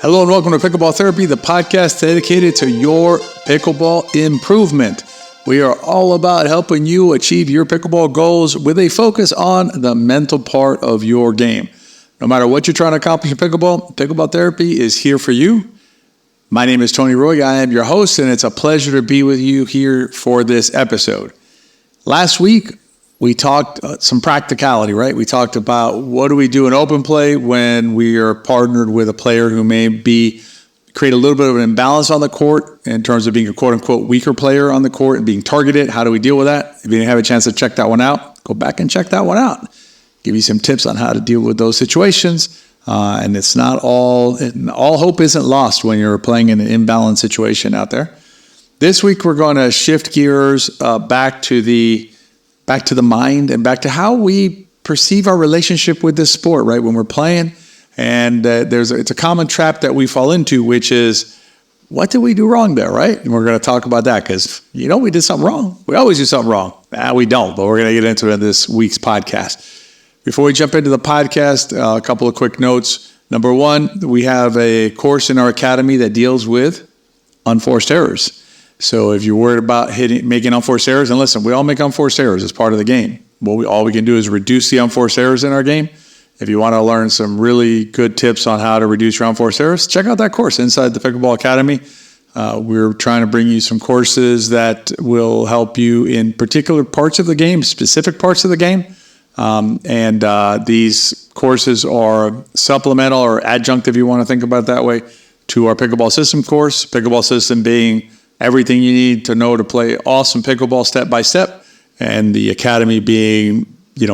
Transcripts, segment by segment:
Hello and welcome to Pickleball Therapy, the podcast dedicated to your pickleball improvement. We are all about helping you achieve your pickleball goals with a focus on the mental part of your game. No matter what you're trying to accomplish in Pickleball Therapy is here for you. My name is Tony Roy. I am your host, and it's a pleasure to be with you here for this episode. Last week, we talked some practicality, right? We talked about what do we do in open play when we are partnered with a player who may create a little bit of an imbalance on the court in terms of being a quote-unquote weaker player on the court and being targeted. How do we deal with that? If you didn't have a chance to check that one out, go back and check that one out. Give you some tips on how to deal with those situations. And it's not all hope isn't lost when you're playing in an imbalanced situation out there. This week, we're going to shift gears back to the mind and back to how we perceive our relationship with this sport, right? When we're playing, and it's a common trap that we fall into, which is, what did we do wrong there, right? And we're going to talk about that because, we did something wrong. We always do something wrong. We don't, but we're going to get into it in this week's podcast. Before we jump into the podcast, a couple of quick notes. Number one, we have a course in our academy that deals with unforced errors. So if you're worried about making unforced errors, and listen, we all make unforced errors as part of the game. All we can do is reduce the unforced errors in our game. If you want to learn some really good tips on how to reduce your unforced errors, check out that course inside the Pickleball Academy. We're trying to bring you some courses that will help you in particular parts of the game, specific parts of the game. These courses are supplemental or adjunct, if you want to think about it that way, to our Pickleball System course. Pickleball System being everything you need to know to play awesome pickleball step by step, and the academy being,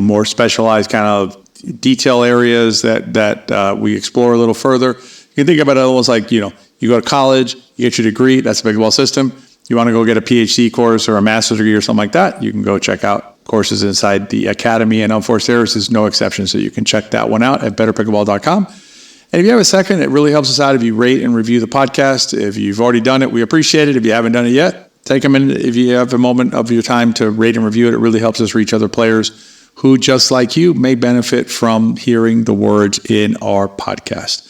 more specialized kind of detail areas that we explore a little further. You can think about it almost like, you go to college, you get your degree, that's the Pickleball System. You want to go get a PhD course or a master's degree or something like that, you can go check out courses inside the academy, and unforced errors is no exception. So you can check that one out at betterpickleball.com. And if you have a second, it really helps us out if you rate and review the podcast. If you've already done it, we appreciate it. If you haven't done it yet, take a minute. If you have a moment of your time to rate and review it, it really helps us reach other players who, just like you, may benefit from hearing the words in our podcast.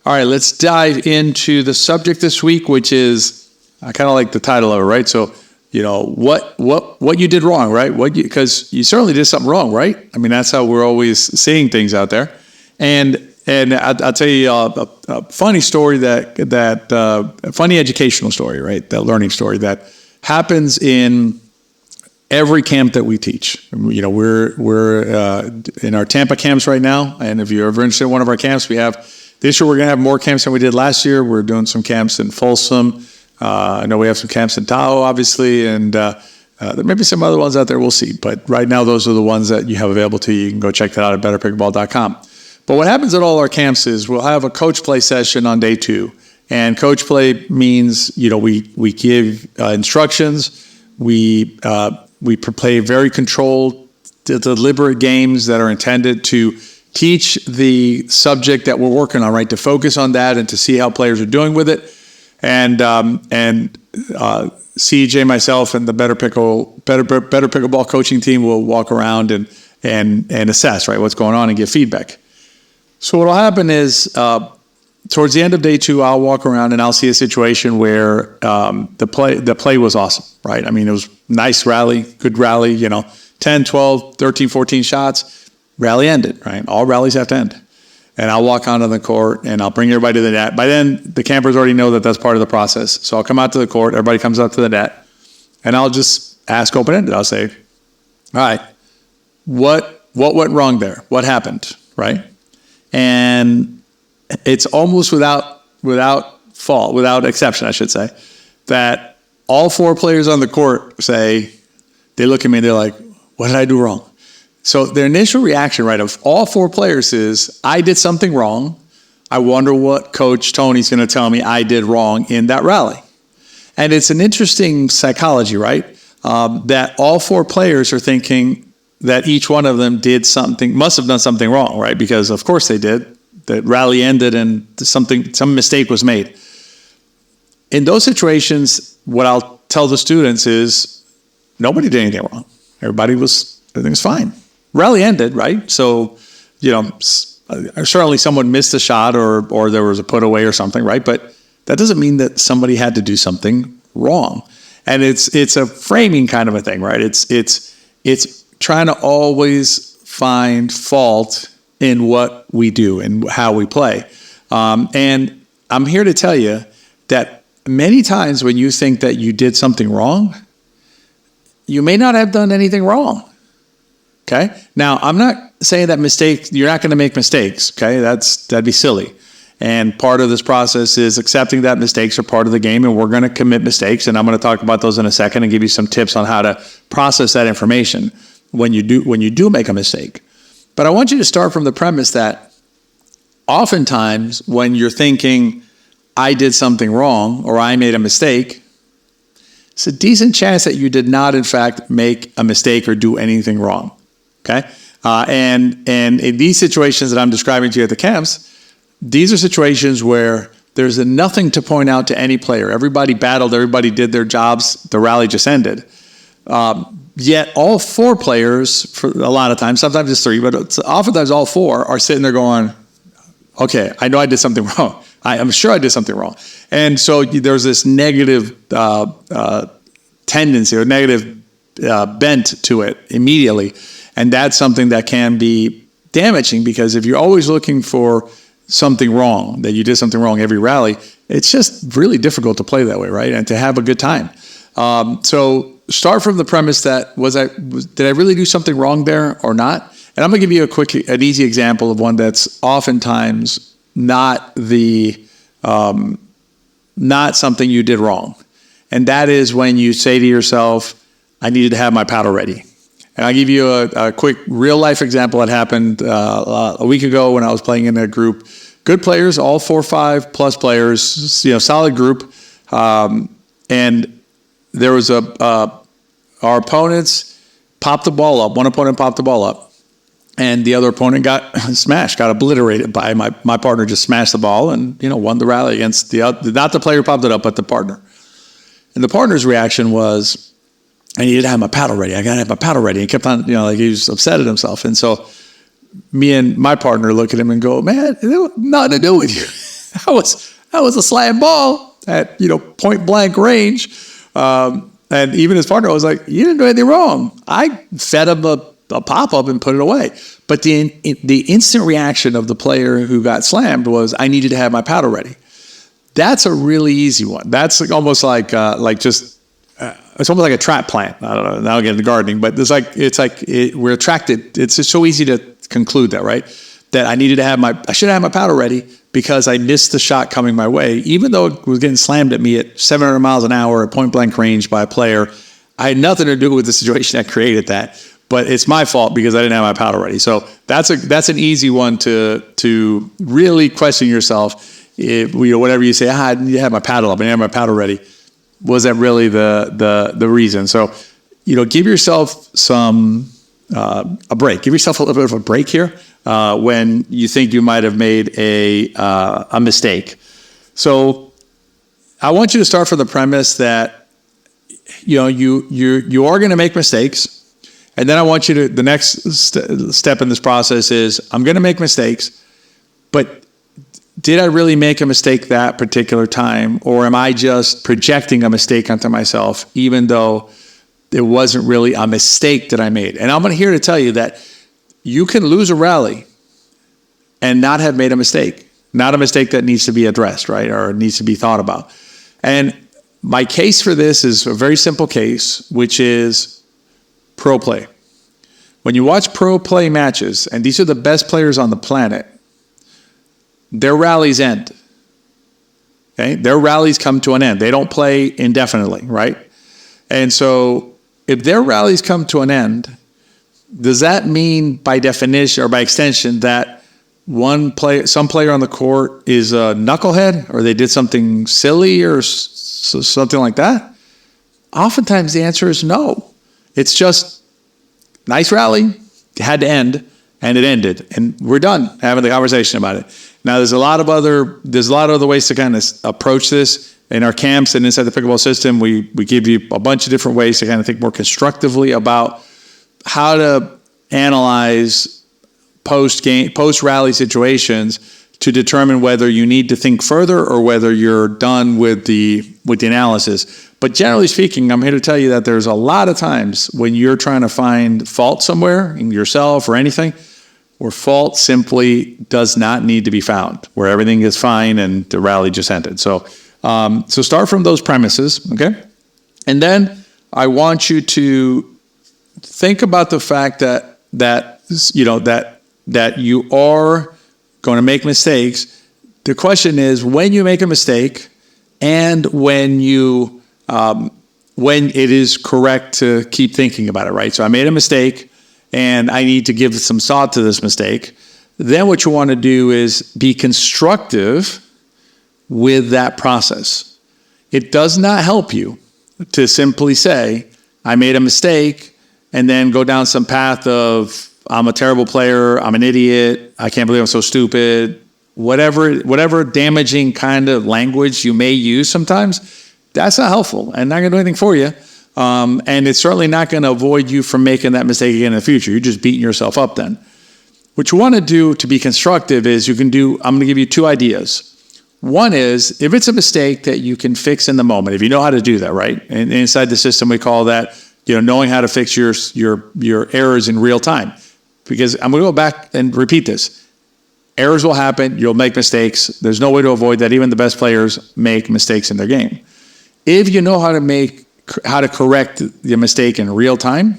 All right, let's dive into the subject this week, which is, I kind of like the title of it, right? So, what you did wrong, right? Because you certainly did something wrong, right? I mean, that's how we're always seeing things out there. And I'll tell you a funny story a funny educational story, right? That learning story that happens in every camp that we teach. We're in our Tampa camps right now, and if you're ever interested in one of our camps, this year we're going to have more camps than we did last year. We're doing some camps in Folsom. I know we have some camps in Tahoe, obviously, and there may be some other ones out there. We'll see. But right now, those are the ones that you have available to you. You can go check that out at betterpickleball.com. But what happens at all our camps is we'll have a coach play session on day 2. And coach play means, we give instructions. We play very controlled, deliberate games that are intended to teach the subject that we're working on, right? To focus on that and to see how players are doing with it. And CJ, myself, and the Better Pickleball coaching team will walk around and assess, right, what's going on and give feedback. So what'll happen is towards the end of day 2, I'll walk around and I'll see a situation where the play was awesome, right? I mean, it was nice rally, good rally, 10, 12, 13, 14 shots, rally ended, right? All rallies have to end. And I'll walk onto the court and I'll bring everybody to the net. By then, the campers already know that that's part of the process. So I'll come out to the court, everybody comes up to the net, and I'll just ask open-ended. I'll say, all right, what went wrong there? What happened, right? And it's almost without exception, I should say, that all 4 players on the court they look at me and they're like, what did I do wrong? So their initial reaction, right, of all 4 players is, I did something wrong. I wonder what Coach Tony's going to tell me I did wrong in that rally. And it's an interesting psychology, right, that all 4 players are thinking that each one of them must have done something wrong, right? Because of course they did. The rally ended and some mistake was made. In those situations, what I'll tell the students is nobody did anything wrong. Everything was fine. Rally ended, right? So, certainly someone missed a shot or there was a put away or something, right? But that doesn't mean that somebody had to do something wrong. And it's a framing kind of a thing, right? It's trying to always find fault in what we do and how we play. And I'm here to tell you that many times when you think that you did something wrong, you may not have done anything wrong. Okay. Now, I'm not saying that you're not going to make mistakes. Okay. That'd be silly. And part of this process is accepting that mistakes are part of the game, and we're going to commit mistakes. And I'm going to talk about those in a second and give you some tips on how to process that information when you do make a mistake. But I want you to start from the premise that oftentimes when you're thinking, I did something wrong or I made a mistake, it's a decent chance that you did not, in fact, make a mistake or do anything wrong. Okay? And in these situations that I'm describing to you at the camps, these are situations where there's nothing to point out to any player. Everybody battled, everybody did their jobs, the rally just ended. Yet all four players, for a lot of times, sometimes it's three, but oftentimes all four are sitting there going, okay, I know I did something wrong. I'm sure I did something wrong. And so there's this negative tendency or negative bent to it immediately. And that's something that can be damaging, because if you're always looking for something wrong, that you did something wrong every rally, it's just really difficult to play that way, right? And to have a good time. So start from the premise that did I really do something wrong there or not? And I'm going to give you an easy example of one that's oftentimes not something you did wrong. And that is when you say to yourself, I needed to have my paddle ready. And I'll give you a quick real life example that happened a week ago when I was playing in a group. Good players, all 4 or 5 plus players, solid group. And there was our opponents popped the ball up. One opponent popped the ball up, and the other opponent got smashed, got obliterated by my partner. Just smashed the ball and won the rally against the other, not the player who popped it up, but the partner. And the partner's reaction was, I needed to have my paddle ready. I got to have my paddle ready. He kept on, like he was upset at himself. And so me and my partner look at him and go, man, it had nothing to do with you. that was a slam ball at, point blank range. And even his partner was like, you didn't do anything wrong. I fed him a pop-up and put it away. But the instant reaction of the player who got slammed was, I needed to have my paddle ready. That's a really easy one. That's almost like it's almost like a trap plant. I don't know. Now I'll get into gardening, but we're attracted. It's just so easy to conclude that, right? That I should have my paddle ready because I missed the shot coming my way, even though it was getting slammed at me at 700 miles an hour at point blank range by a player. I had nothing to do with the situation that created that, but it's my fault because I didn't have my paddle ready. So that's an easy one to really question yourself. If, whatever you say, I need to have my paddle up, I need to have my paddle ready. Was that really the reason? So, give yourself a break. Give yourself a little bit of a break here when you think you might have made a mistake. So, I want you to start from the premise that you are going to make mistakes, and then I want you to the next step in this process is I'm going to make mistakes, but did I really make a mistake that particular time, or am I just projecting a mistake onto myself, even though it wasn't really a mistake that I made? And I'm here to tell you that you can lose a rally and not have made a mistake, not a mistake that needs to be addressed, right, or needs to be thought about. And my case for this is a very simple case, which is pro play. When you watch pro play matches, and these are the best players on the planet, their rallies end. Okay? Their rallies come to an end. They don't play indefinitely, right? And so if their rallies come to an end, does that mean by definition or by extension that some player on the court is a knucklehead or they did something silly or something like that? Oftentimes the answer is no. It's just nice rally, it had to end, and it ended, and we're done having the conversation about it. Now, there's a lot of other ways to kind of approach this in our camps and inside the pickleball system. We give you a bunch of different ways to kind of think more constructively about how to analyze post-rally situations to determine whether you need to think further or whether you're done with the analysis. But generally speaking, I'm here to tell you that there's a lot of times when you're trying to find fault somewhere in yourself or anything, where fault simply does not need to be found, where everything is fine and the rally just ended. So start from those premises, okay? And then I want you to think about the fact that you are going to make mistakes. The question is, when you make a mistake and when it is correct to keep thinking about it, right? So I made a mistake and I need to give some thought to this mistake. Then what you want to do is be constructive with that process. It does not help you to simply say, I made a mistake, and then go down some path of, I'm a terrible player, I'm an idiot, I can't believe I'm so stupid. Whatever damaging kind of language you may use sometimes, that's not helpful and not going to do anything for you. And it's certainly not going to avoid you from making that mistake again in the future. You're just beating yourself up then. What you want to do to be constructive is I'm going to give you two ideas. One is, if it's a mistake that you can fix in the moment, if you know how to do that, right? And inside the system, we call that, knowing how to fix your errors in real time. Because I'm going to go back and repeat this. Errors will happen. You'll make mistakes. There's no way to avoid that. Even the best players make mistakes in their game. If you know how to correct the mistake in real time,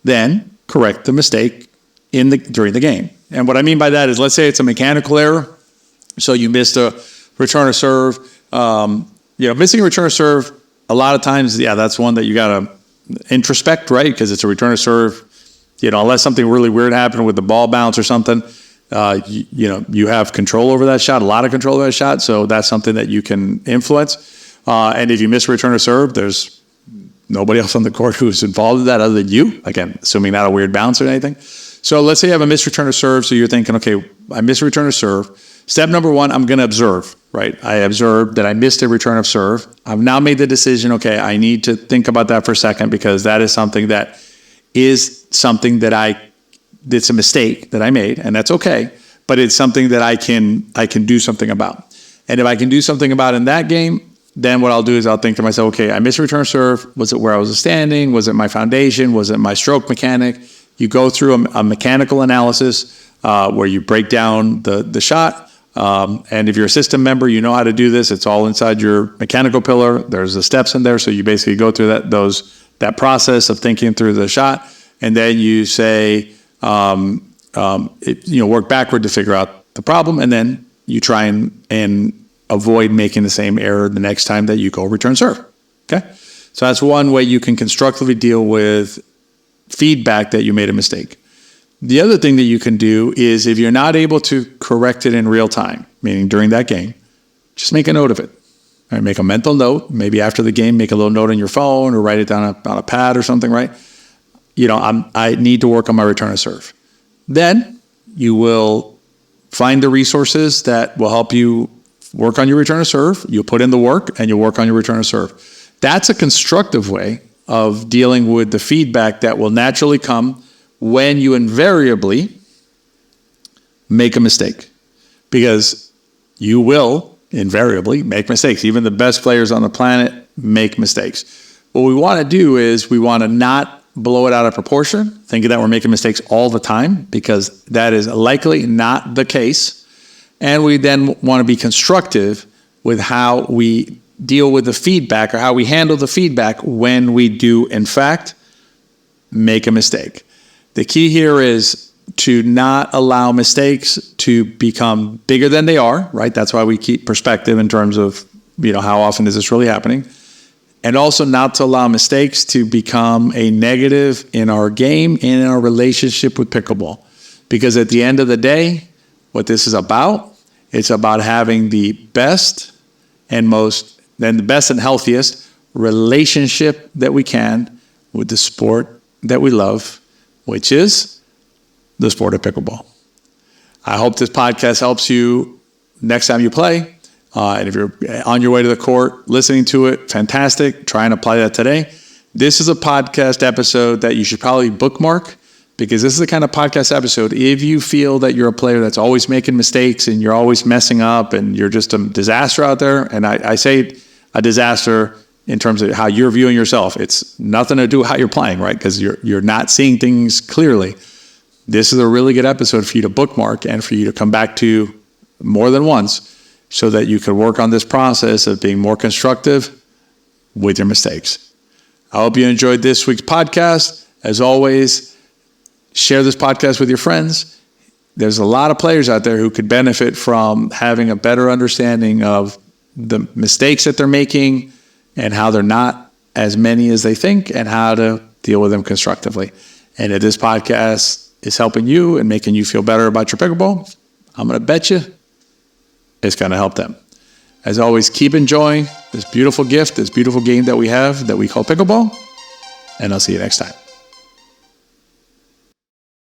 then correct the mistake during the game. And what I mean by that is, let's say it's a mechanical error. So you missed a return or serve. Missing a return or serve, a lot of times, that's one that you got to introspect, right? Because it's a return or serve. Unless something really weird happened with the ball bounce or something, you have control over that shot, a lot of control over that shot. So that's something that you can influence. And if you miss a return or serve, there's nobody else on the court who's involved in that other than you. Again, assuming not a weird bounce or anything. So let's say you have a missed return or serve. So you're thinking, okay, I missed a return or serve. Step number one, I'm going to observe, right? I observed that I missed a return of serve. I've now made the decision, okay, I need to think about that for a second, because that is something that it's a mistake that I made, and that's okay, but it's something that I can do something about. And if I can do something about in that game, then what I'll do is I'll think to myself, okay, I missed a return serve. Was it where I was standing? Was it my foundation? Was it my stroke mechanic? You go through a mechanical analysis where you break down the shot. And if you're a system member, you know how to do this. It's all inside your mechanical pillar. There's the steps in there. So you basically go through that process of thinking through the shot. And then you say, work backward to figure out the problem. And then you try and avoid making the same error the next time that you go return serve. Okay. So that's one way you can constructively deal with feedback that you made a mistake. The other thing that you can do is, if you're not able to correct it in real time, meaning during that game, just make a note of it. Right? Make a mental note. Maybe after the game, make a little note on your phone or write it down on a pad or something, right? I need to work on my return of serve. Then you will find the resources that will help you work on your return of serve. You'll put in the work and you'll work on your return of serve. That's a constructive way of dealing with the feedback that will naturally come when you invariably make a mistake, because you will invariably make mistakes. Even the best players on the planet make mistakes. What we want to do is we want to not blow it out of proportion, thinking that we're making mistakes all the time, because that is likely not the case. And we then want to be constructive with how we deal with the feedback, or how we handle the feedback when we do, in fact, make a mistake. The key here is to not allow mistakes to become bigger than they are, right? That's why we keep perspective in terms of, how often is this really happening? And also not to allow mistakes to become a negative in our game and in our relationship with pickleball. Because at the end of the day, what this is about, it's about having the best and healthiest relationship that we can with the sport that we love, which is the sport of pickleball. I hope this podcast helps you next time you play. And if you're on your way to the court, listening to it, fantastic. Try and apply that today. This is a podcast episode that you should probably bookmark, because this is the kind of podcast episode, if you feel that you're a player that's always making mistakes and you're always messing up and you're just a disaster out there, and I say a disaster in terms of how you're viewing yourself. It's nothing to do with how you're playing, right? Because you're not seeing things clearly. This is a really good episode for you to bookmark and for you to come back to more than once so that you can work on this process of being more constructive with your mistakes. I hope you enjoyed this week's podcast. As always, share this podcast with your friends. There's a lot of players out there who could benefit from having a better understanding of the mistakes that they're making and how they're not as many as they think and how to deal with them constructively. And if this podcast is helping you and making you feel better about your pickleball, I'm going to bet you it's going to help them. As always, keep enjoying this beautiful gift, this beautiful game that we have that we call pickleball, and I'll see you next time.